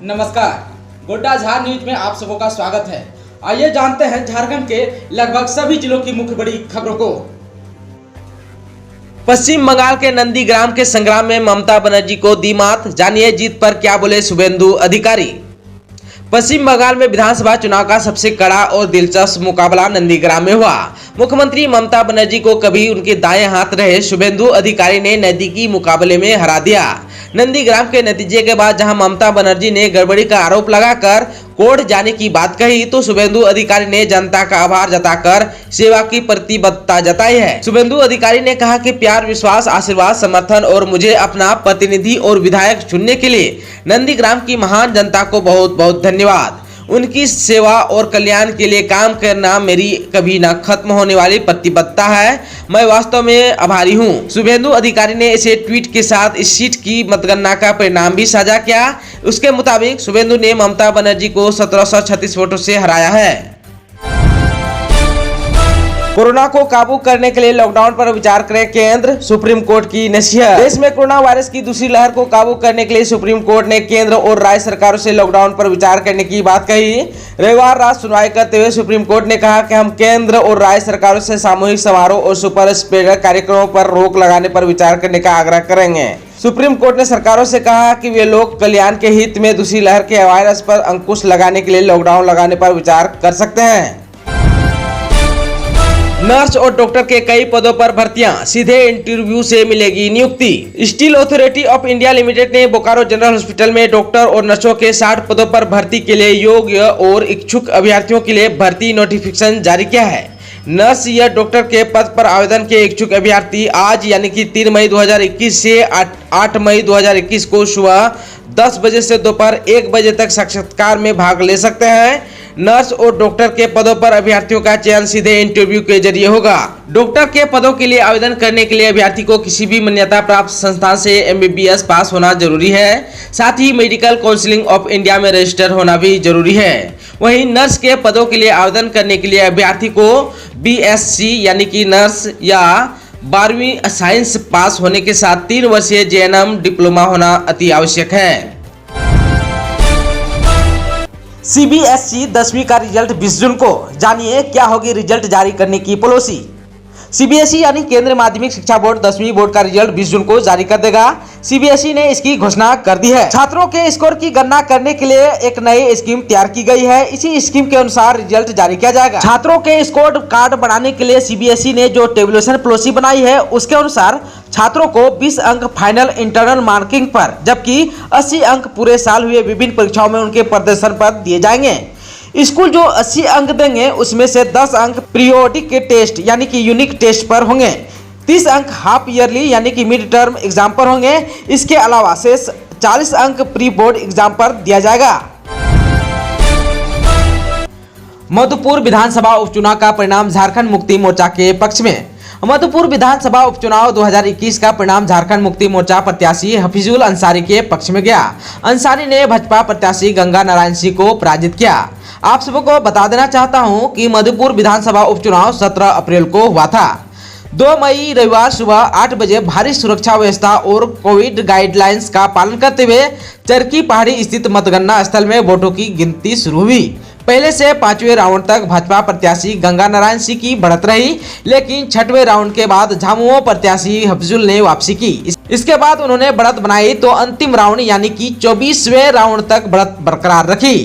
नमस्कार, गोड्डा झार न्यूज में आप सबों का स्वागत है। आइए जानते हैं झारखंड के लगभग सभी जिलों की मुख्य बड़ी खबरों को। पश्चिम बंगाल के नंदीग्राम के संग्राम में ममता बनर्जी को दी मात, जानिए जीत पर क्या बोले शुभेंदु अधिकारी। पश्चिम बंगाल में विधानसभा चुनाव का सबसे कड़ा और दिलचस्प मुकाबला नंदीग्राम में हुआ। मुख्यमंत्री ममता बनर्जी को कभी उनके दाएं हाथ रहे शुभेंदु अधिकारी ने नजदीकी मुकाबले में हरा दिया। नंदीग्राम के नतीजे के बाद जहां ममता बनर्जी ने गड़बड़ी का आरोप लगाकर कोर्ट जाने की बात कही, तो शुभेंदु अधिकारी ने जनता का आभार जताकर सेवा की प्रतिबद्धता जताई है। शुभेंदु अधिकारी ने कहा कि प्यार, विश्वास, आशीर्वाद, समर्थन और मुझे अपना प्रतिनिधि और विधायक चुनने के लिए नंदीग्राम की महान जनता को बहुत बहुत धन्यवाद। उनकी सेवा और कल्याण के लिए काम करना मेरी कभी न खत्म होने वाली प्रतिबद्धता है। मैं वास्तव में आभारी हूं। शुभेंदु अधिकारी ने इसे ट्वीट के साथ इस सीट की मतगणना का परिणाम भी साझा किया। उसके मुताबिक शुभेंदु ने ममता बनर्जी को 1736 वोटों से हराया है। कोरोना को काबू करने के लिए लॉकडाउन पर विचार करे केंद्र, सुप्रीम कोर्ट की नसीहत। देश में कोरोना वायरस की दूसरी लहर को काबू करने के लिए सुप्रीम कोर्ट ने केंद्र और राज्य सरकारों से लॉकडाउन पर विचार करने की बात कही। रविवार रात सुनवाई करते हुए सुप्रीम कोर्ट ने कहा कि हम केंद्र और राज्य सरकारों से सामूहिक समारोह और सुपर स्प्रेडर कार्यक्रमों पर रोक लगाने पर विचार करने का आग्रह करेंगे। सुप्रीम कोर्ट ने सरकारों से कहा कि वे लोक कल्याण के हित में दूसरी लहर के वायरस पर अंकुश लगाने के लिए लॉकडाउन लगाने पर विचार कर सकते हैं। नर्स और डॉक्टर के कई पदों पर भर्तियां, सीधे इंटरव्यू से मिलेगी नियुक्ति। Steel authority of India limited ने बोकारो जनरल हॉस्पिटल में डॉक्टर और नर्सों के 60 पदों पर भर्ती के लिए योग्य और इच्छुक अभ्यर्थियों के लिए भर्ती नोटिफिकेशन जारी किया है। नर्स या डॉक्टर के पद पर आवेदन के इच्छुक अभ्यर्थी आज यानी कि 3 मई 2021 से 8 मई 2021 को सुबह 10 बजे से दोपहर 1 बजे तक साक्षात्कार में भाग ले सकते हैं। नर्स और डॉक्टर के पदों पर अभ्यर्थियों का चयन सीधे इंटरव्यू के जरिए होगा। डॉक्टर के पदों के लिए आवेदन करने के लिए अभ्यर्थी को किसी भी मान्यता प्राप्त संस्थान से MBBS पास होना जरूरी है। साथ ही मेडिकल काउंसिलिंग ऑफ इंडिया में रजिस्टर होना भी जरूरी है। वहीं नर्स के पदों के लिए आवेदन करने के लिए अभ्यर्थी को BSc यानी कि नर्स या 12वीं साइंस पास होने के साथ 3 वर्षीय JNM डिप्लोमा होना अति आवश्यक है। CBSE 10वीं का रिजल्ट 20 जून को, जानिए क्या होगी रिजल्ट जारी करने की पॉलिसी। CBSE यानी केंद्रीय माध्यमिक शिक्षा बोर्ड 10वीं बोर्ड का रिजल्ट 20 जून को जारी कर देगा। CBSE ने इसकी घोषणा कर दी है। छात्रों के स्कोर की गणना करने के लिए एक नई स्कीम तैयार की गई है। इसी स्कीम के अनुसार रिजल्ट जारी किया जाएगा। छात्रों के स्कोर कार्ड बनाने के लिए CBSE ने जो टेबुलेशन पॉलिसी बनाई है, उसके अनुसार छात्रों को 20 अंक फाइनल इंटरनल मार्किंग पर, जबकि 80 अंक पूरे साल हुए विभिन्न परीक्षाओं में उनके प्रदर्शन पर दिए जाएंगे। स्कूल जो 80 अंक देंगे उसमें से 10 अंक पीरियोडिक के टेस्ट यानी कि यूनिक टेस्ट पर होंगे, 30 अंक हाफ ईयरली यानी कि मिड टर्म एग्जाम पर होंगे। इसके अलावा शेष 40 अंक प्री बोर्ड एग्जाम पर दिया जाएगा। मधुपुर विधानसभा उपचुनाव का परिणाम झारखंड मुक्ति मोर्चा के पक्ष में। मधुपुर विधानसभा उपचुनाव 2021 का परिणाम झारखंड मुक्ति मोर्चा प्रत्याशी हफीजुल अंसारी के पक्ष में गया। अंसारी ने भाजपा प्रत्याशी गंगा नारायण सिंह को पराजित किया। आप सबको बता देना चाहता हूं कि मधुपुर विधानसभा उपचुनाव 17 अप्रैल को हुआ था। 2 मई रविवार सुबह 8 बजे भारी सुरक्षा व्यवस्था और कोविड गाइडलाइंस का पालन करते हुए चरकी पहाड़ी स्थित मतगणना स्थल में वोटों की गिनती शुरू हुई। पहले से 5वें राउंड तक भाजपा प्रत्याशी गंगा नारायण सिंह की बढ़त रही, लेकिन 6वें राउंड के बाद झामुमो प्रत्याशी हफीजुल ने वापसी की। इसके बाद उन्होंने बढ़त बनाई तो अंतिम राउंड यानी कि 24वें राउंड तक बढ़त बरकरार रखी।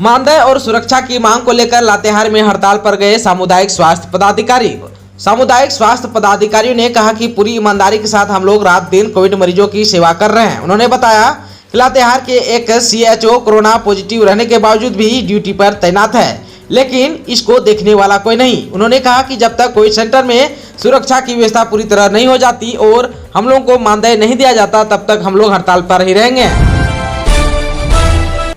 मानदेय और सुरक्षा की मांग को लेकर लातेहार में हड़ताल पर गए सामुदायिक स्वास्थ्य पदाधिकारी। सामुदायिक स्वास्थ्य पदाधिकारियों ने कहा कि पूरी ईमानदारी के साथ हम लोग रात दिन कोविड मरीजों की सेवा कर रहे हैं। उन्होंने बताया लातेहार के एक CHO कोरोना पॉजिटिव रहने के बावजूद भी ड्यूटी पर तैनात है, लेकिन इसको देखने वाला कोई नहीं। उन्होंने कहा कि जब तक कोविड सेंटर में सुरक्षा की व्यवस्था पूरी तरह नहीं हो जाती और हम लोगों को मानदेय नहीं दिया जाता, तब तक हम लोग हड़ताल पर ही रहेंगे।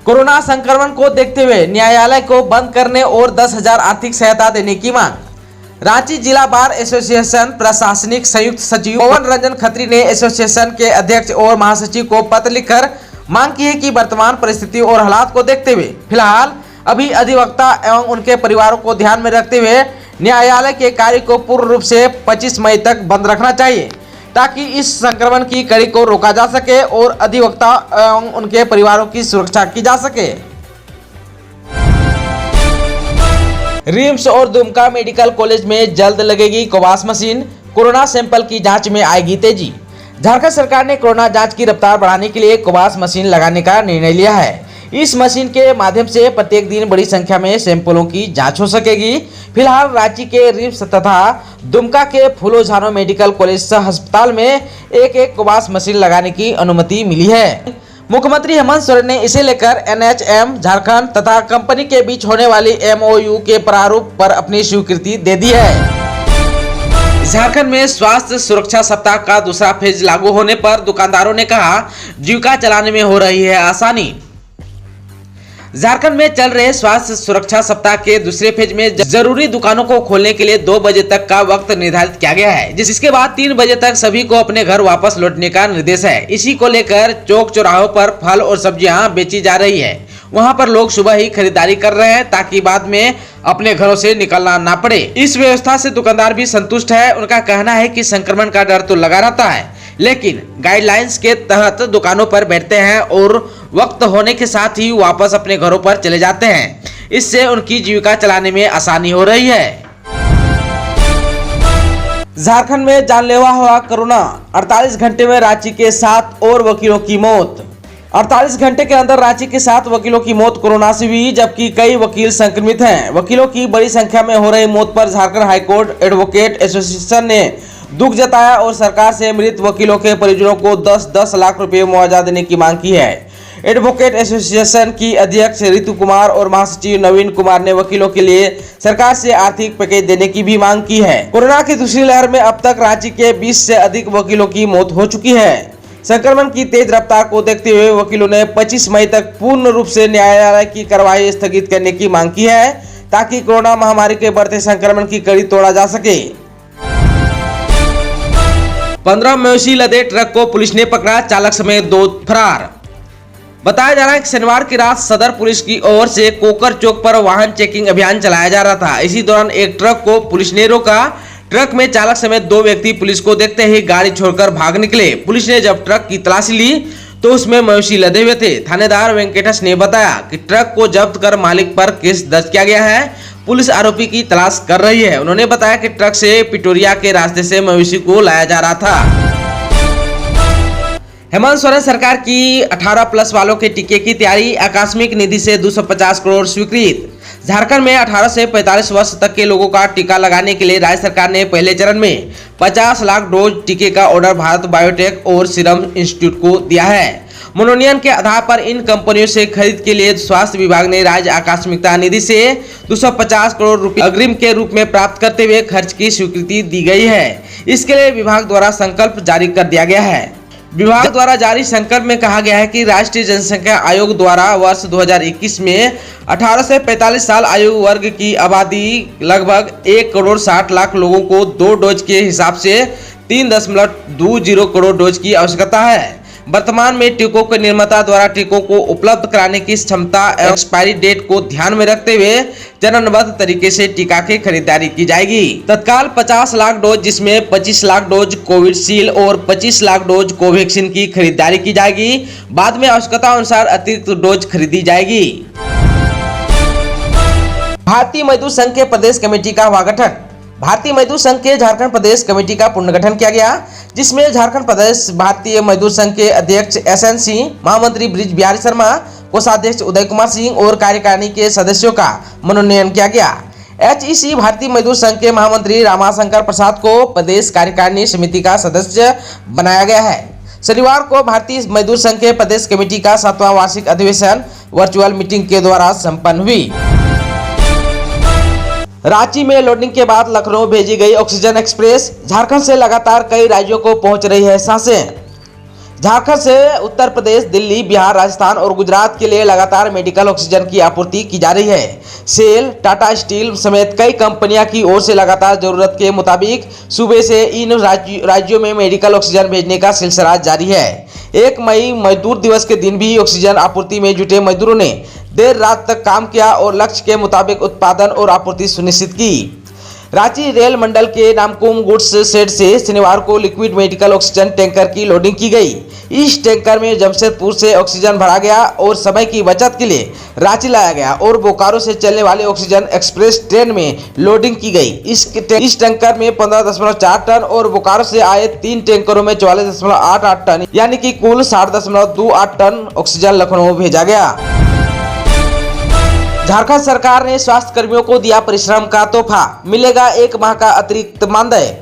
कोरोना संक्रमण को देखते हुए न्यायालय को बंद करने और 10,000 आर्थिक सहायता देने की मांग। रांची जिला बार एसोसिएशन प्रशासनिक संयुक्त सचिव पवन रंजन खत्री ने एसोसिएशन के अध्यक्ष और महासचिव को पत्र लिखकर मांग की है कि वर्तमान परिस्थिति और हालात को देखते हुए फिलहाल अभी अधिवक्ता एवं उनके परिवारों को ध्यान में रखते हुए न्यायालय के कार्य को पूर्ण रूप से 25 मई तक बंद रखना चाहिए। ताकि इस संक्रमण की कड़ी को रोका जा सके और अधिवक्ता एवं उनके परिवारों की सुरक्षा की जा सके। रिम्स और दुमका मेडिकल कॉलेज में जल्द लगेगी कोवास मशीन, कोरोना सैंपल की जांच में आएगी तेजी। झारखंड सरकार ने कोरोना जांच की रफ्तार बढ़ाने के लिए कोवास मशीन लगाने का निर्णय लिया है। इस मशीन के माध्यम से प्रत्येक दिन बड़ी संख्या में सैंपलों की जांच हो सकेगी। फिलहाल रांची के रिम्स तथा दुमका के फूलो झानो मेडिकल कॉलेज अस्पताल में एक कोवास मशीन लगाने की अनुमति मिली है। मुख्यमंत्री हेमंत सोरेन ने इसे लेकर NHM झारखंड तथा कंपनी के बीच होने वाली MOU के प्रारूप पर अपनी स्वीकृति दे दी है। झारखंड में स्वास्थ्य सुरक्षा सप्ताह का दूसरा फेज लागू होने पर दुकानदारों ने कहा, जीविका चलाने में हो रही है आसानी। झारखंड में चल रहे स्वास्थ्य सुरक्षा सप्ताह के दूसरे फेज में जरूरी दुकानों को खोलने के लिए 2 बजे तक का वक्त निर्धारित किया गया है, जिसके बाद 3 बजे तक सभी को अपने घर वापस लौटने का निर्देश है। इसी को लेकर चौक चौराहों पर फल और सब्जियां बेची जा रही है। वहां पर लोग सुबह ही खरीदारी कर रहे हैं ताकि बाद में अपने घरों से निकलना ना पड़े। इस व्यवस्था से दुकानदार भी संतुष्ट है। उनका कहना है कि संक्रमण का डर तो लगा रहता है, लेकिन गाइडलाइंस के तहत दुकानों पर बैठते हैं और वक्त होने के साथ ही वापस अपने घरों पर चले जाते हैं। इससे उनकी जीविका चलाने में आसानी हो रही है। झारखंड में जानलेवा हुआ कोरोना, 48 घंटे में रांची के 7 और वकीलों की मौत। 48 घंटे के अंदर रांची के 7 वकीलों की मौत कोरोना से हुई, जबकि कई वकील संक्रमित हैं। वकीलों की बड़ी संख्या में हो रही मौत पर झारखंड हाईकोर्ट एडवोकेट एसोसिएशन ने दुख जताया और सरकार से मृत वकीलों के परिजनों को 10-10 लाख रुपए मुआवजा देने की मांग की है। एडवोकेट एसोसिएशन की अध्यक्ष ऋतु कुमार और महासचिव नवीन कुमार ने वकीलों के लिए सरकार से आर्थिक पैकेज देने की भी मांग की है। कोरोना की दूसरी लहर में अब तक रांची के 20 से अधिक वकीलों की मौत हो चुकी है। संक्रमण की तेज रफ्तार को देखते हुए वकीलों ने 25 मई तक पूर्ण रूप से न्यायालय की कार्रवाई स्थगित करने की मांग की है, ताकि कोरोना महामारी के बढ़ते संक्रमण की कड़ी तोड़ा जा सके। 15 मवेशी लदे ट्रक को पुलिस ने पकड़ा, चालक समेत 2 फरार। बताया जा रहा है कि शनिवार की रात सदर पुलिस की ओर से कोकर चौक पर वाहन चेकिंग अभियान चलाया जा रहा था। इसी दौरान एक ट्रक को पुलिस ने रोका। ट्रक में चालक समेत 2 व्यक्ति पुलिस को देखते ही गाड़ी छोड़कर भाग निकले। पुलिस ने जब ट्रक की तलाशी ली तो उसमें मवेशी लदे हुए थे। थानेदार वेंकटेश ने बताया कि ट्रक को जब्त कर मालिक पर केस दर्ज किया गया है। पुलिस आरोपी की तलाश कर रही है। उन्होंने बताया कि ट्रक से पिटोरिया के रास्ते से मवेशी को लाया जा रहा था। हेमंत सोरेन सरकार की 18+ वालों के टीके की तैयारी, आकस्मिक निधि से 250 करोड़ स्वीकृत। झारखंड में 18 से 45 वर्ष तक के लोगों का टीका लगाने के लिए राज्य सरकार ने पहले चरण में 50 लाख डोज टीके का ऑर्डर भारत बायोटेक और सीरम इंस्टीट्यूट को दिया है। मनोनयन के आधार पर इन कंपनियों से खरीद के लिए स्वास्थ्य विभाग ने राज्य आकस्मिकता निधि से 250 करोड़ रुपए अग्रिम के रूप में प्राप्त करते हुए खर्च की स्वीकृति दी गई है। इसके लिए विभाग द्वारा संकल्प जारी कर दिया गया है। विभाग द्वारा जारी संकल्प में कहा गया है कि राष्ट्रीय जनसंख्या आयोग द्वारा वर्ष 2021 में 18 से 45 साल आयु वर्ग की आबादी लगभग 1 करोड़ 60 लाख लोगों को 2 डोज के हिसाब से 3.20 करोड़ डोज की आवश्यकता है। वर्तमान में टीकों के निर्माता द्वारा टीकों को उपलब्ध कराने की क्षमता एवं एक्सपायरी डेट को ध्यान में रखते हुए चरणबद्ध तरीके से टीका की खरीदारी की जाएगी। तत्काल 50 लाख डोज, जिसमें 25 लाख डोज कोविशील्ड और 25 लाख डोज कोवैक्सीन की खरीदारी की जाएगी। बाद में आवश्यकता अनुसार अतिरिक्त डोज खरीदी जाएगी। भारतीय मजदूर संघ के प्रदेश कमेटी का हुआ गठन। भारतीय मजदूर संघ के झारखंड प्रदेश कमेटी का पुनर्गठन किया गया, जिसमें झारखंड प्रदेश भारतीय मजदूर संघ के अध्यक्ष SN सिंह, महामंत्री ब्रिज बिहारी शर्मा, कोषाध्यक्ष उदय कुमार सिंह और कार्यकारिणी के सदस्यों का मनोनयन किया गया। HEC भारतीय मजदूर संघ के महामंत्री रामाशंकर प्रसाद को प्रदेश कार्यकारिणी समिति का सदस्य बनाया गया है। शनिवार को भारतीय मजदूर संघ के प्रदेश कमेटी का 7वां वार्षिक अधिवेशन वर्चुअल मीटिंग के द्वारा संपन्न हुई। रांची में लोडिंग के बाद लखनऊ भेजी गई ऑक्सीजन एक्सप्रेस। झारखंड से लगातार कई राज्यों को पहुंच रही है सांसें। झारखंड से उत्तर प्रदेश, दिल्ली, बिहार, राजस्थान और गुजरात के लिए लगातार मेडिकल ऑक्सीजन की आपूर्ति की जा रही है। सेल, टाटा स्टील समेत कई कंपनियों की ओर से लगातार जरूरत के मुताबिक सूबे से इन राज्यों में मेडिकल ऑक्सीजन भेजने का सिलसिला जारी है। 1 मई मजदूर दिवस के दिन भी ऑक्सीजन आपूर्ति में जुटे मजदूरों ने देर रात तक काम किया और लक्ष्य के मुताबिक उत्पादन और आपूर्ति सुनिश्चित की। रांची रेल मंडल के नामकुम गुड्स शेड से शनिवार को लिक्विड मेडिकल ऑक्सीजन टैंकर की लोडिंग की गई। इस टैंकर में जमशेदपुर से ऑक्सीजन भरा गया और समय की बचत के लिए रांची लाया गया और बोकारो से चलने वाले ऑक्सीजन एक्सप्रेस ट्रेन में लोडिंग की गई। इस टैंकर में 15.4 टन और बोकारो से आए 3 टैंकरों में 44.88 टन यानी कि कुल 60.28 टन ऑक्सीजन लखनऊ भेजा गया। झारखंड सरकार ने स्वास्थ्य कर्मियों को दिया परिश्रम का तोहफा, मिलेगा 1 माह का अतिरिक्त मानदेय।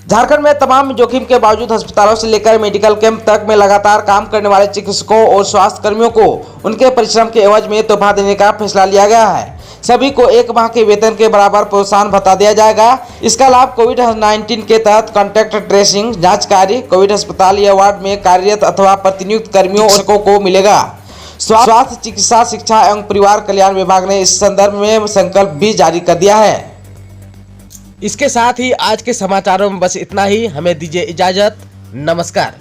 झारखंड में तमाम जोखिम के बावजूद अस्पतालों से लेकर मेडिकल कैंप तक में लगातार काम करने वाले चिकित्सकों और स्वास्थ्य कर्मियों को उनके परिश्रम के एवज में तोहफा देने का फैसला लिया गया है। सभी को 1 माह के वेतन के बराबर प्रोत्साहन भत्ता दिया जाएगा। इसका लाभ कोविड-19 के तहत कॉन्टैक्ट ट्रेसिंग, जांच कार्य, कोविड अस्पताल या वार्ड में कार्यरत अथवा प्रतिनियुक्त कर्मियों को मिलेगा। स्वास्थ्य, चिकित्सा, शिक्षा एवं परिवार कल्याण विभाग ने इस संदर्भ में संकल्प भी जारी कर दिया है। इसके साथ ही आज के समाचारों में बस इतना ही। हमें दीजिए इजाजत। नमस्कार।